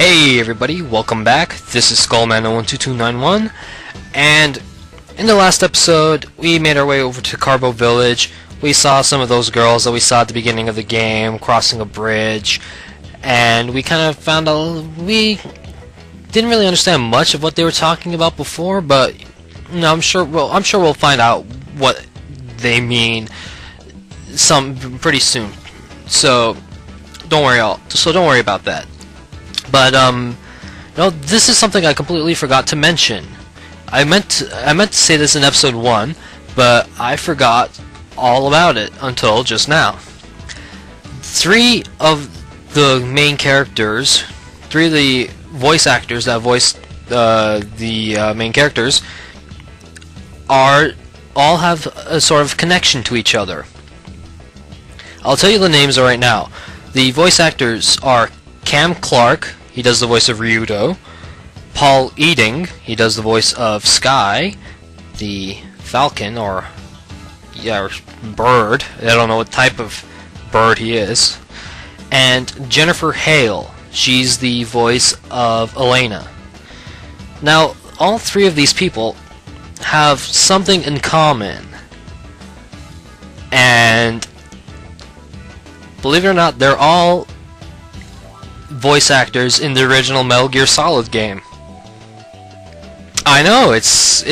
Hey everybody, welcome back. This is Skullman012291, and in the last episode we made our way over to Carbo Village. We saw some of those girls that we saw at the beginning of the game crossing a bridge, and we kind of found out we didn't really understand much of what they were talking about before, but I'm sure we'll find out what they mean pretty soon. So don't worry about that. But this is something I completely forgot to mention. I meant to say this in episode 1, but I forgot all about it until just now. Three of the voice actors that voiced the main characters all have a sort of connection to each other. I'll tell you the names right now. The voice actors are Cam Clark, he does the voice of Ryudo. Paul Eating, he does the voice of Sky, the falcon, or bird. I don't know what type of bird he is. And Jennifer Hale, she's the voice of Elena. Now, all three of these people have something in common. And believe it or not, they're all voice actors in the original Metal Gear Solid game. I know, it's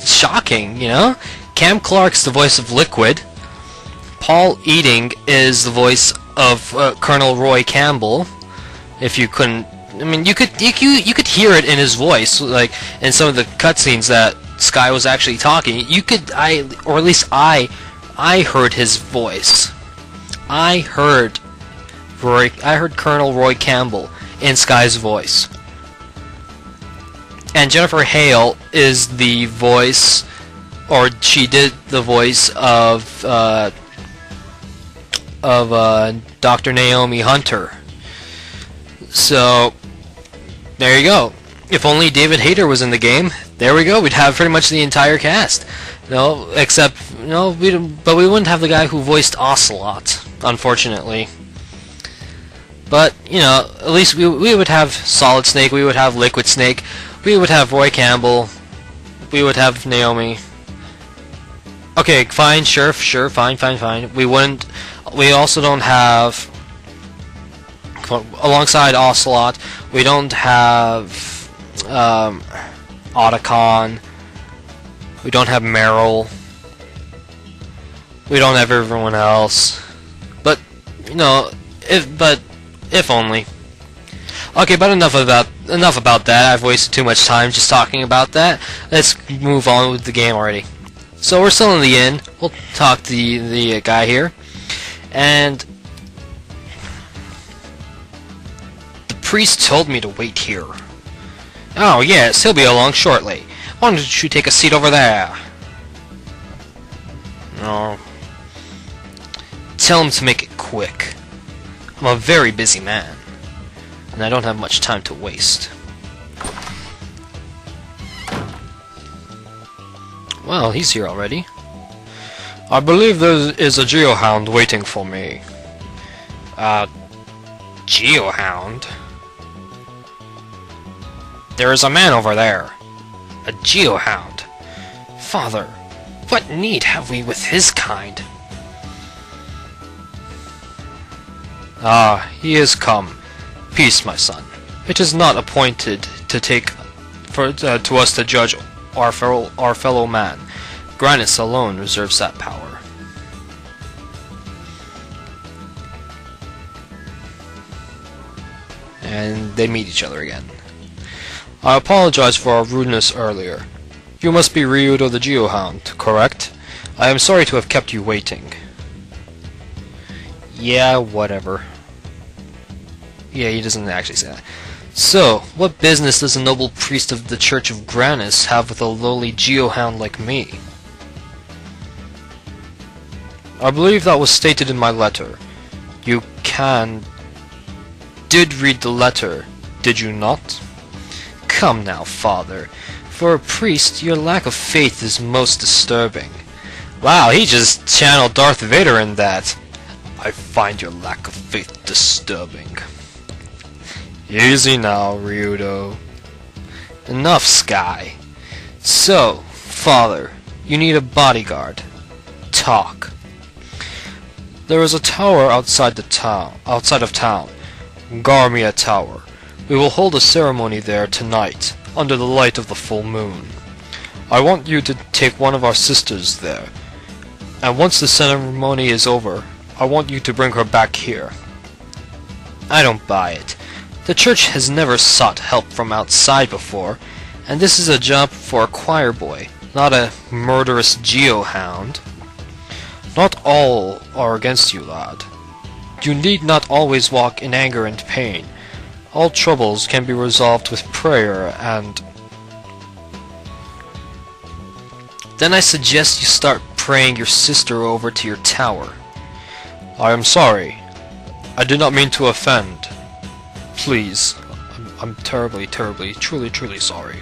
shocking, you know? Cam Clark's the voice of Liquid. Paul Eating is the voice of Colonel Roy Campbell. If you couldn't, I mean, you could hear it in his voice, like in some of the cutscenes that Sky was actually talking. Or at least I heard his voice. I heard Colonel Roy Campbell in Sky's voice. And Jennifer Hale is the voice, or she did the voice of Dr. Naomi Hunter. So there you go. If only David Hayter was in the game, there we go. We'd have pretty much the entire cast. No, except but we wouldn't have the guy who voiced Ocelot, unfortunately. But, you know, at least we would have Solid Snake, we would have Liquid Snake, we would have Roy Campbell, we would have Naomi. Okay, fine, sure, fine. We also don't have, alongside Ocelot, we don't have Otacon, we don't have Meryl, we don't have everyone else. But, you know, if only. Okay, but enough about that. I've wasted too much time just talking about that. Let's move on with the game already. So we're still in the inn. We'll talk to the guy here. And the priest told me to wait here. Oh yes, he'll be along shortly. Why don't you take a seat over there? No. Tell him to make it quick. I'm a very busy man, and I don't have much time to waste. Well, he's here already. I believe there is a Geohound waiting for me. Geohound? There is a man over there. A Geohound. Father, what need have we with his kind? Ah, he is come. Peace, my son. It is not appointed to us to judge our fellow man. Grandia alone reserves that power. And they meet each other again. I apologize for our rudeness earlier. You must be Ryudo the Geohound, correct? I am sorry to have kept you waiting. Yeah, whatever. Yeah, he doesn't actually say that. So, what business does a noble priest of the Church of Grandia have with a lowly Geohound like me? I believe that was stated in my letter. You did read the letter, did you not? Come now, father. For a priest, your lack of faith is most disturbing. Wow, he just channeled Darth Vader in that. I find your lack of faith disturbing. Easy now, Ryudo. Enough, Sky. So, Father, you need a bodyguard. Talk. There is a tower outside of town. Garmia Tower. We will hold a ceremony there tonight, under the light of the full moon. I want you to take one of our sisters there, and once the ceremony is over, I want you to bring her back here. I don't buy it. The church has never sought help from outside before, and this is a job for a choir boy, not a murderous geohound. Not all are against you, lad. You need not always walk in anger and pain. All troubles can be resolved with prayer and... Then I suggest you start praying your sister over to your tower. I am sorry. I did not mean to offend. Please. I'm terribly, truly sorry.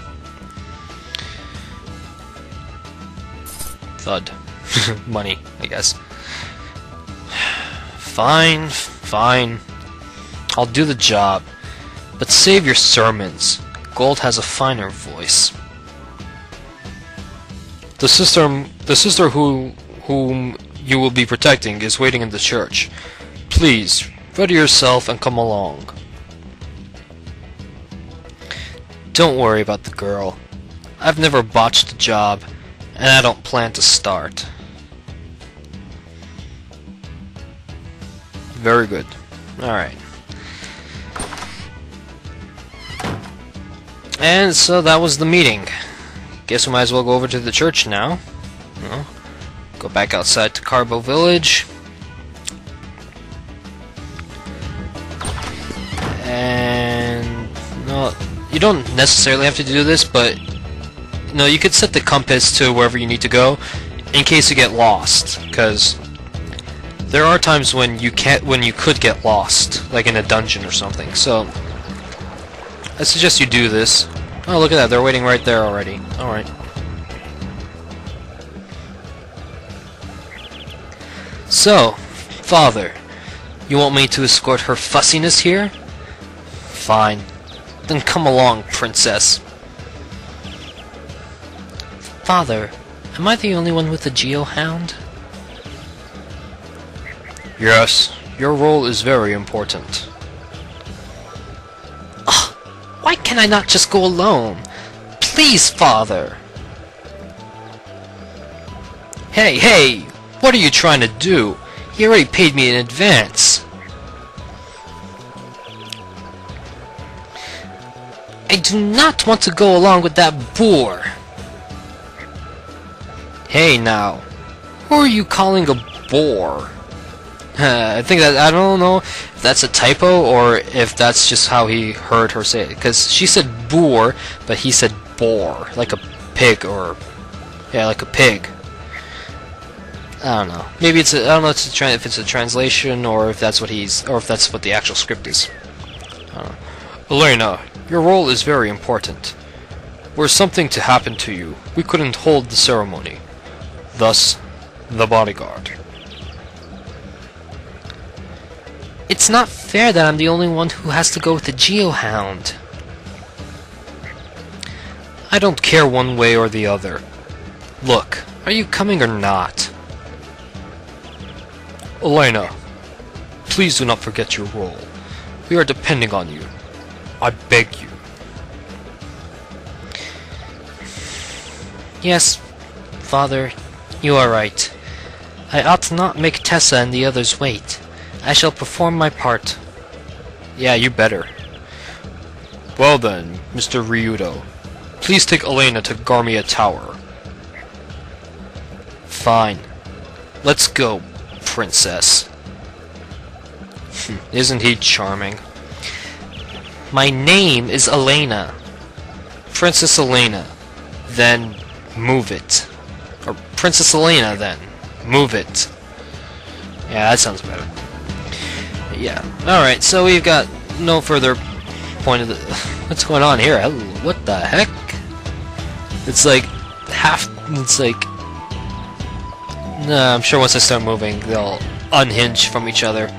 Thud. Money, I guess. Fine. I'll do the job. But save your sermons. Gold has a finer voice. The sister whom you will be protecting is waiting in the church. Please, ready yourself and come along. Don't worry about the girl. I've never botched a job, and I don't plan to start. Very good. Alright. And so that was the meeting. Guess we might as well go over to the church now. Well, go back outside to Carbo Village. And... no, you don't necessarily have to do this, but... no, you could set the compass to wherever you need to go in case you get lost, because there are times when you could get lost, like in a dungeon or something. So I suggest you do this. Oh, look at that, they're waiting right there already. Alright. So, Father, you want me to escort her fussiness here? Fine. Then come along, Princess. Father, am I the only one with a geohound? Yes, your role is very important. Ugh, why can I not just go alone? Please, Father! Hey! What are you trying to do? He already paid me in advance. I do not want to go along with that boor. Hey now, who are you calling a boor? I think that, I don't know if that's a typo or if that's just how he heard her say it. Because she said boor, but he said boar, like a pig, or yeah, like a pig. I don't know. Maybe it's I don't know if it's a translation or if that's what that's what the actual script is. I don't know. Elena, your role is very important. Were something to happen to you, we couldn't hold the ceremony. Thus, the bodyguard. It's not fair that I'm the only one who has to go with the geohound. I don't care one way or the other. Look, are you coming or not? Elena, please do not forget your role. We are depending on you. I beg you. Yes, Father, you are right. I ought not make Tessa and the others wait. I shall perform my part. Yeah, you better. Well then, Mr. Ryudo, please take Elena to Garmia Tower. Fine. Let's go, Princess. Isn't he charming? My name is Elena. Princess Elena. Then move it. Or Princess Elena, then move it. Yeah, that sounds better. Yeah. Alright, so we've got no further point of the... What's going on here? What the heck? It's like half... It's like... Nah, I'm sure once I start moving, they'll unhinge from each other.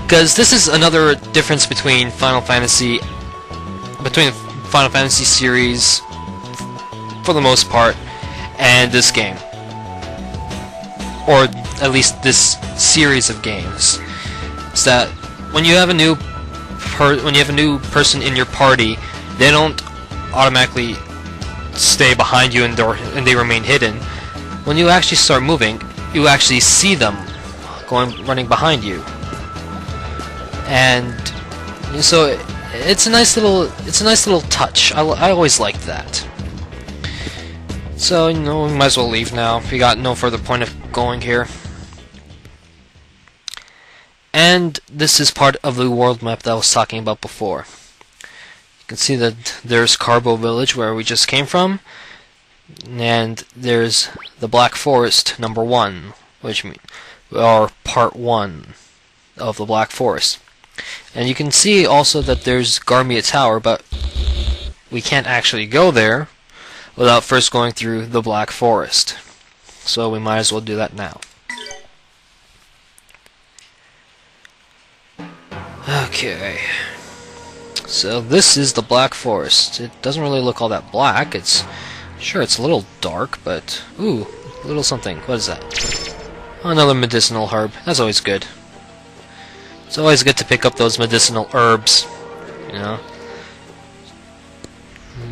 Because this is another difference between Final Fantasy between Final Fantasy series, for the most part, and this game, or at least this series of games. Is that when you have a new person in your party, they don't automatically stay behind you and they remain hidden. When you actually start moving, you actually see them running behind you, and so it's a nice little touch. I always liked that. So, you know, we might as well leave now. We got no further point of going here. And this is part of the world map that I was talking about before. You can see that there's Carbo Village, where we just came from, and there's the Black Forest number 1, or part 1 of the Black Forest. And you can see also that there's Garmia Tower, but we can't actually go there without first going through the Black Forest. So we might as well do that now. Okay. So this is the Black Forest. It doesn't really look all that black. It's a little dark, but ooh, a little something. What is that? Another medicinal herb. That's always good. It's always good to pick up those medicinal herbs, you know.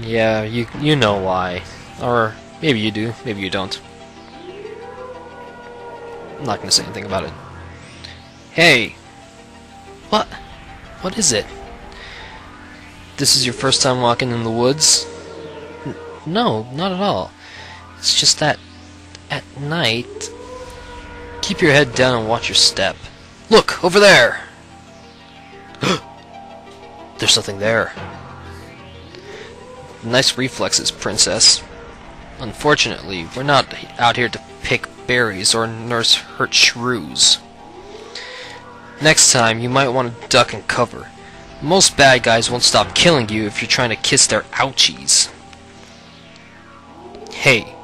Yeah, you know why. Or maybe you do, maybe you don't. I'm not gonna say anything about it. Hey! What? What is it? This is your first time walking in the woods? No, not at all. It's just that at night, keep your head down and watch your step. Look, over there! There's something there. Nice reflexes, princess. Unfortunately, we're not out here to pick berries or nurse hurt shrews. Next time, you might want to duck and cover. Most bad guys won't stop killing you if you're trying to kiss their ouchies. Hey,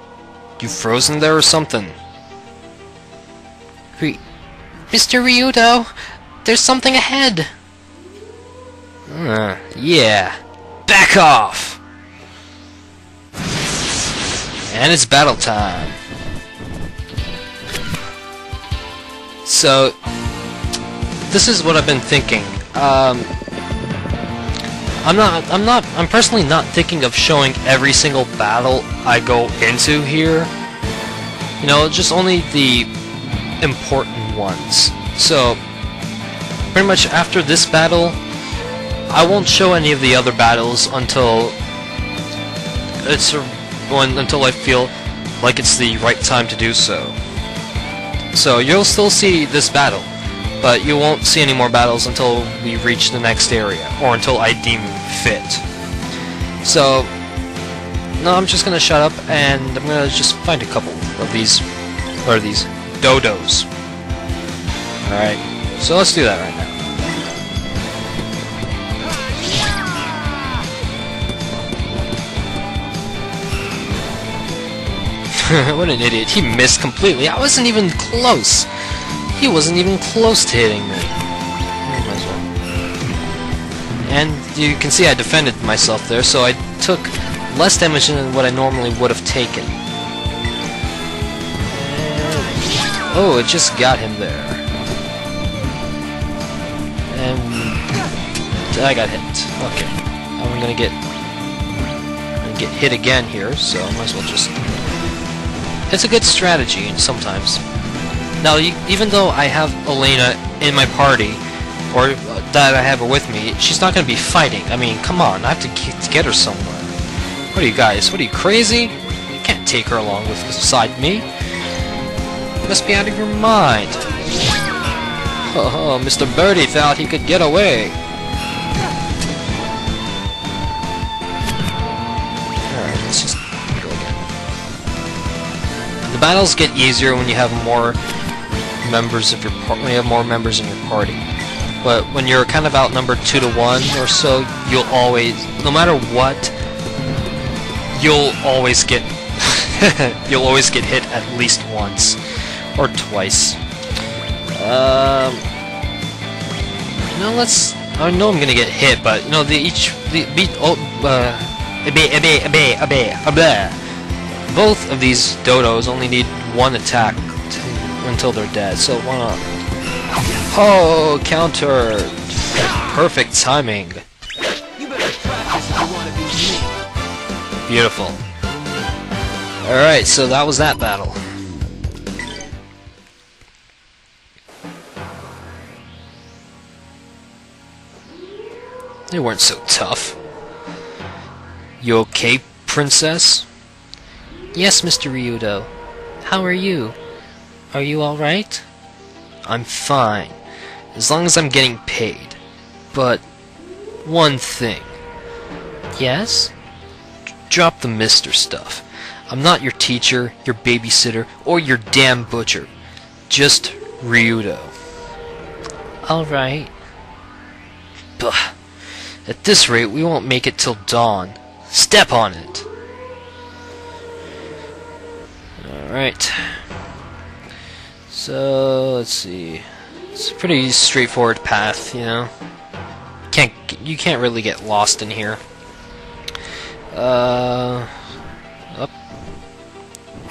you frozen there or something? Mr. Ryudo, there's something ahead. Yeah. Back off! And it's battle time. So, this is what I've been thinking. I'm personally not thinking of showing every single battle I go into here. You know, just only the important ones. So, pretty much after this battle, I won't show any of the other battles until I feel like it's the right time to do so. So you'll still see this battle, but you won't see any more battles until we reach the next area, or until I deem fit. So, no, I'm just gonna shut up, and I'm gonna just find a couple of these, what are these? Dodos. Alright, so let's do that right now. What an idiot. He missed completely. I wasn't even close. He wasn't even close to hitting me. Might as well. And you can see I defended myself there, so I took less damage than what I normally would have taken. And oh, it just got him there. And I got hit. Okay. I'm gonna get hit again here, so I might as well just... It's a good strategy sometimes. Now, even though I have Elena in my party, or that I have her with me, she's not going to be fighting. I mean, come on, I have to get her somewhere. What are you guys? What are you, crazy? You can't take her along beside me. You must be out of your mind. Oh, Mr. Birdie thought he could get away. Alright, let's just go again. The battles get easier when you have more members of your members in your party. But when you're kind of outnumbered 2 to 1 or so, you'll always, no matter what, you'll always get you'll always get hit at least once or twice. You know, let's I know I'm gonna get hit, but you know both of these dodos only need one attack until they're dead. So why not? Oh, counter! Perfect timing. Beautiful. Alright, so that was that battle. They weren't so tough. You okay, princess? Yes, Mr. Ryudo. How are you? Are you alright? I'm fine, as long as I'm getting paid. But one thing. Yes? Drop the Mr. stuff. I'm not your teacher, your babysitter, or your damn butcher. Just Ryudo. Alright. Bah. At this rate, we won't make it till dawn. Step on it! Alright. So, let's see. It's a pretty straightforward path, you know. You can't really get lost in here. Up.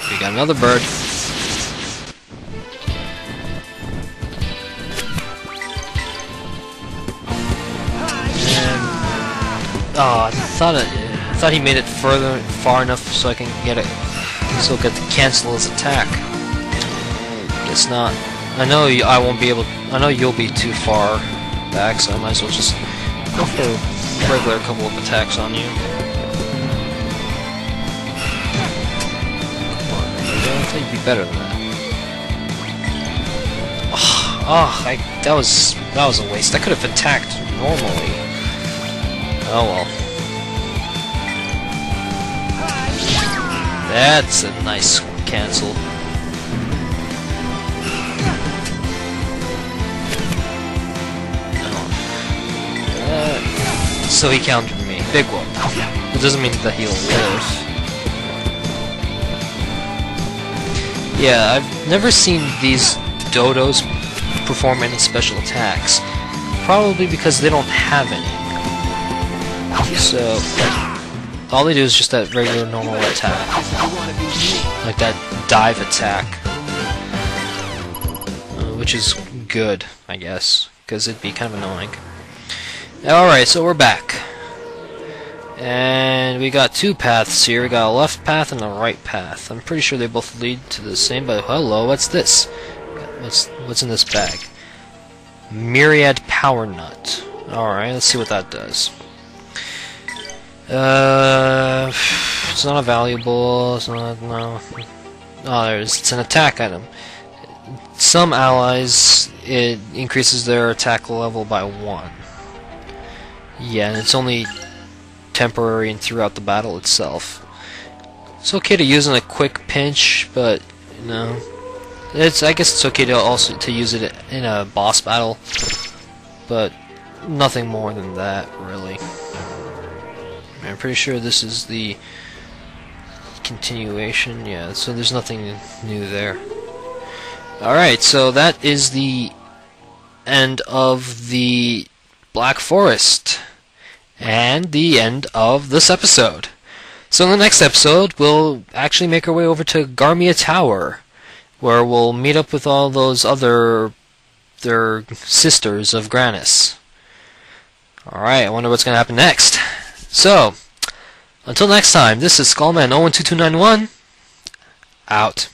We got another bird. And, oh, I thought he made it far enough so I can get it, so I could cancel his attack. Guess not. I know I won't be able. I know you'll be too far back, so I might as well just go for a regular couple of attacks on you. I think you'd be better than that. That was a waste. I could have attacked normally. Oh well. That's a nice cancel. So he countered me. Big whoop. It doesn't mean that he'll live. Yeah, I've never seen these dodos perform any special attacks. Probably because they don't have any. So, all they do is just that regular normal attack. Like that dive attack. Which is good, I guess. Because it'd be kind of annoying. Alright, so we're back. And we got two paths here. We got a left path and a right path. I'm pretty sure they both lead to the same, but hello, what's this? What's in this bag? Myriad Power Nut. Alright, let's see what that does. It's not a valuable, it's not, no. Oh, it's an attack item. Some allies, it increases their attack level by 1. Yeah, and it's only temporary and throughout the battle itself. It's okay to use in a quick pinch, but you know, I guess it's okay to also use it in a boss battle, but nothing more than that, really. I'm pretty sure this is the continuation. Yeah, so there's nothing new there. Alright, so that is the end of the Black Forest and the end of this episode. So in the next episode, we'll actually make our way over to Garmia Tower, where we'll meet up with all those their sisters of Granis. Alright, I wonder what's going to happen next. So, until next time, this is Skullman 012291, out.